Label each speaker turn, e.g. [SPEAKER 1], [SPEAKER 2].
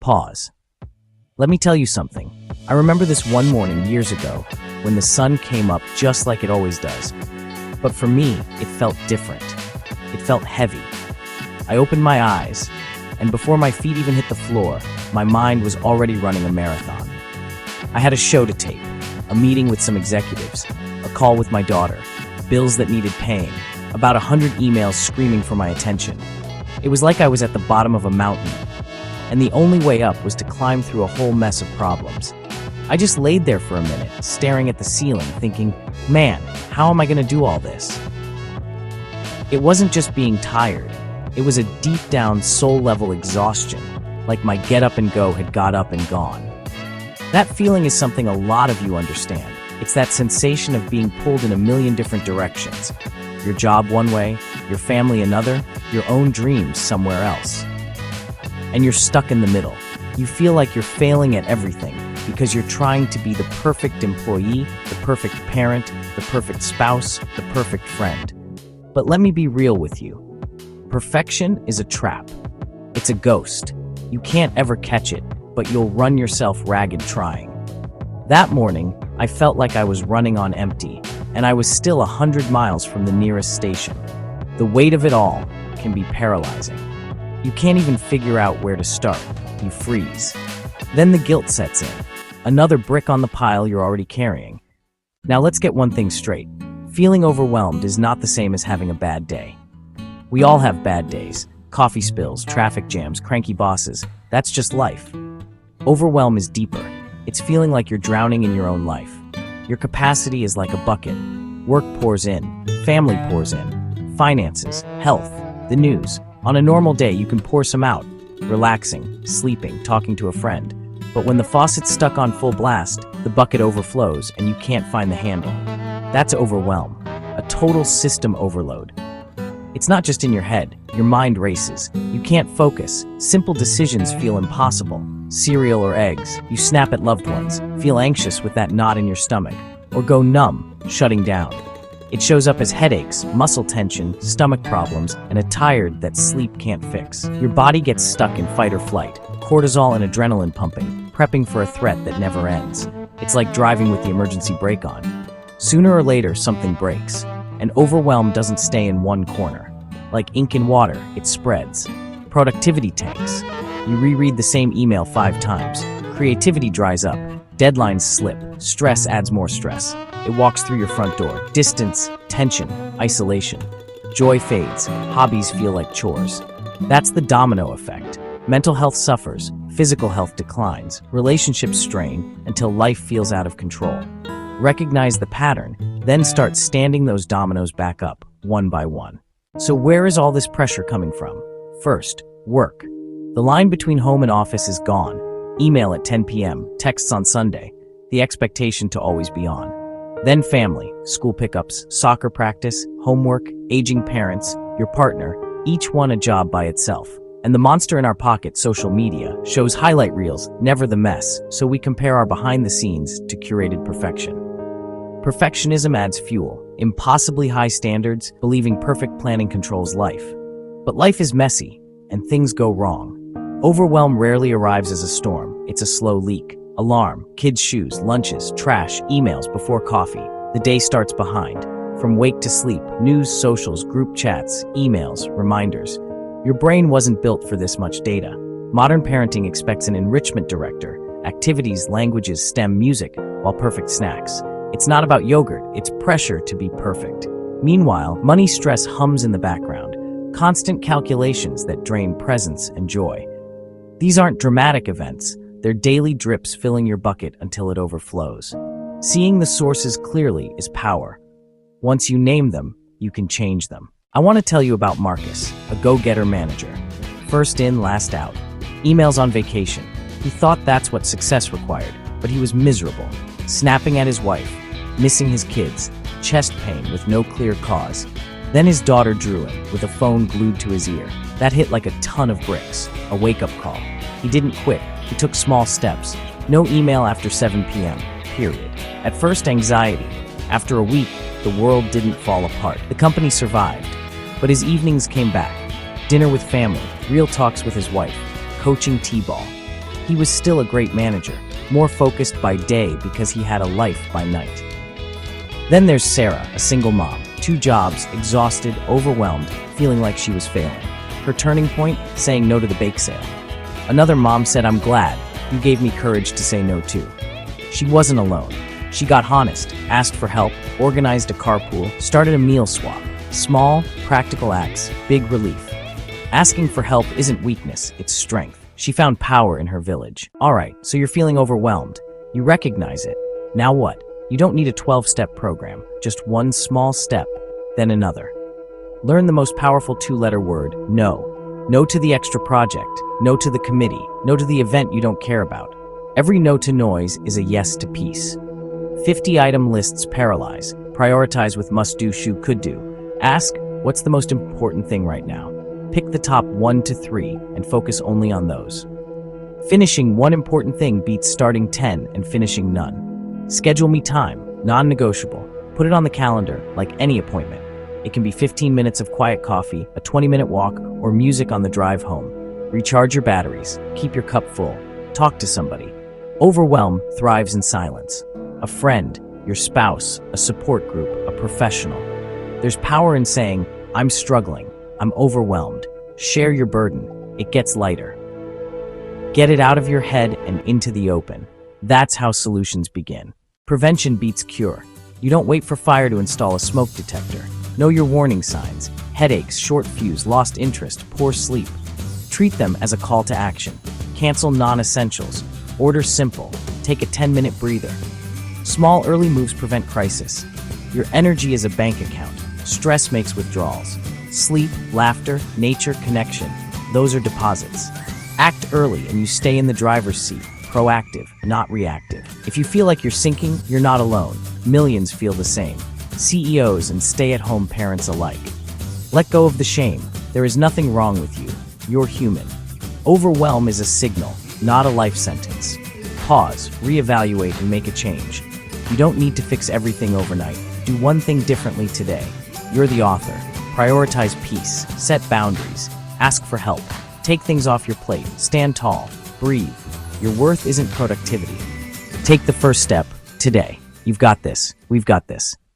[SPEAKER 1] Pause. Let me tell you something. I remember this one morning years ago when the sun came up just like it always does. But for me, it felt different. It felt heavy. I opened my eyes, and before my feet even hit the floor, my mind was already running a marathon. I had a show to tape, a meeting with some executives, a call with my daughter, bills that needed paying, about 100 emails screaming for my attention. It was like I was at the bottom of a mountain, and the only way up was to climb through a whole mess of problems. I just laid there for a minute, staring at the ceiling, thinking, man, how am I going to do all this? It wasn't just being tired. It was a deep-down, soul-level exhaustion, like my get up and go had got up and gone. That feeling is something a lot of you understand. It's that sensation of being pulled in a million different directions. Your job one way, your family another, your own dreams somewhere else. And you're stuck in the middle. You feel like you're failing at everything because you're trying to be the perfect employee, the perfect parent, the perfect spouse, the perfect friend. But let me be real with you. Perfection is a trap. It's a ghost. You can't ever catch it, but you'll run yourself ragged trying. That morning, I felt like I was running on empty, and I was still 100 miles from the nearest station. The weight of it all can be paralyzing. You can't even figure out where to start. You freeze. Then the guilt sets in. Another brick on the pile you're already carrying. Now let's get one thing straight. Feeling overwhelmed is not the same as having a bad day. We all have bad days. Coffee spills, traffic jams, cranky bosses. That's just life. Overwhelm is deeper. It's feeling like you're drowning in your own life. Your capacity is like a bucket. Work pours in, family pours in, finances, health, the news. On a normal day, you can pour some out, relaxing, sleeping, talking to a friend. But when the faucet's stuck on full blast, the bucket overflows and you can't find the handle. That's overwhelm, a total system overload. It's not just in your head, your mind races. You can't focus, simple decisions feel impossible. Cereal or eggs, you snap at loved ones, feel anxious with that knot in your stomach, or go numb, shutting down. It shows up as headaches, muscle tension, stomach problems, and a tired that sleep can't fix. Your body gets stuck in fight or flight, cortisol and adrenaline pumping, prepping for a threat that never ends. It's like driving with the emergency brake on. Sooner or later, something breaks, and overwhelm doesn't stay in one corner. Like ink in water, it spreads. Productivity tanks. You reread the same email 5 times. Creativity dries up. Deadlines slip. Stress adds more stress. It walks through your front door. Distance, tension, isolation. Joy fades. Hobbies feel like chores. That's the domino effect. Mental health suffers. Physical health declines. Relationships strain until life feels out of control. Recognize the pattern, then start standing those dominoes back up, one by one. So where is all this pressure coming from? First, work. The line between home and office is gone. Email at 10 p.m., texts on Sunday, the expectation to always be on. Then family, school pickups, soccer practice, homework, aging parents, your partner, each one a job by itself. And the monster in our pocket, social media, shows highlight reels, never the mess, so we compare our behind the scenes to curated perfection. Perfectionism adds fuel, impossibly high standards, believing perfect planning controls life. But life is messy, and things go wrong. Overwhelm rarely arrives as a storm. It's a slow leak. Alarm, kids' shoes, lunches, trash, emails before coffee. The day starts behind. From wake to sleep, news, socials, group chats, emails, reminders. Your brain wasn't built for this much data. Modern parenting expects an enrichment director, activities, languages, STEM, music, while perfect snacks. It's not about yogurt, it's pressure to be perfect. Meanwhile, money stress hums in the background. Constant calculations that drain presence and joy. These aren't dramatic events, they're daily drips filling your bucket until it overflows. Seeing the sources clearly is power. Once you name them, you can change them. I want to tell you about Marcus, a go-getter manager. First in, last out. Emails on vacation. He thought that's what success required, but he was miserable. Snapping at his wife, missing his kids, chest pain with no clear cause. Then his daughter drew him, with a phone glued to his ear. That hit like a ton of bricks, a wake-up call. He didn't quit, he took small steps. No email after 7 p.m., period. At first, anxiety. After a week, the world didn't fall apart. The company survived. But his evenings came back. Dinner with family, real talks with his wife, coaching t-ball. He was still a great manager, more focused by day because he had a life by night. Then there's Sarah, a single mom, 2 jobs, exhausted, overwhelmed, feeling like she was failing. Her turning point, saying no to the bake sale. Another mom said, "I'm glad you gave me courage to say no too." She wasn't alone. She got honest, asked for help, organized a carpool, started a meal swap. Small, practical acts, big relief. Asking for help isn't weakness, it's strength. She found power in her village. All right, so you're feeling overwhelmed. You recognize it. Now what? You don't need a 12-step program, just one small step, then another. Learn the most powerful 2-letter word, no. No to the extra project, no to the committee, no to the event you don't care about. Every no to noise is a yes to peace. 50-item lists paralyze. Prioritize with must-do, could-do. Ask, what's the most important thing right now? Pick the top 1 to 3 and focus only on those. Finishing one important thing beats starting 10 and finishing none. Schedule me time, non-negotiable. Put it on the calendar, like any appointment. It can be 15 minutes of quiet coffee, a 20-minute walk, or music on the drive home. Recharge your batteries, keep your cup full, talk to somebody. Overwhelm thrives in silence. A friend, your spouse, a support group, a professional. There's power in saying, "I'm struggling, I'm overwhelmed." Share your burden, it gets lighter. Get it out of your head and into the open. That's how solutions begin. Prevention beats cure. You don't wait for fire to install a smoke detector. Know your warning signs: headaches, short fuse, lost interest, poor sleep. Treat them as a call to action. Cancel non-essentials. Order simple. Take a 10-minute breather. Small early moves prevent crisis. Your energy is a bank account. Stress makes withdrawals. Sleep, laughter, nature, connection. Those are deposits. Act early and you stay in the driver's seat. Proactive, not reactive. If you feel like you're sinking, you're not alone. Millions feel the same. CEOs and stay-at-home parents alike. Let go of the shame. There is nothing wrong with you. You're human. Overwhelm is a signal, not a life sentence. Pause, reevaluate, and make a change. You don't need to fix everything overnight. Do one thing differently today. You're the author. Prioritize peace. Set boundaries. Ask for help. Take things off your plate. Stand tall. Breathe. Your worth isn't productivity. Take the first step today. You've got this. We've got this.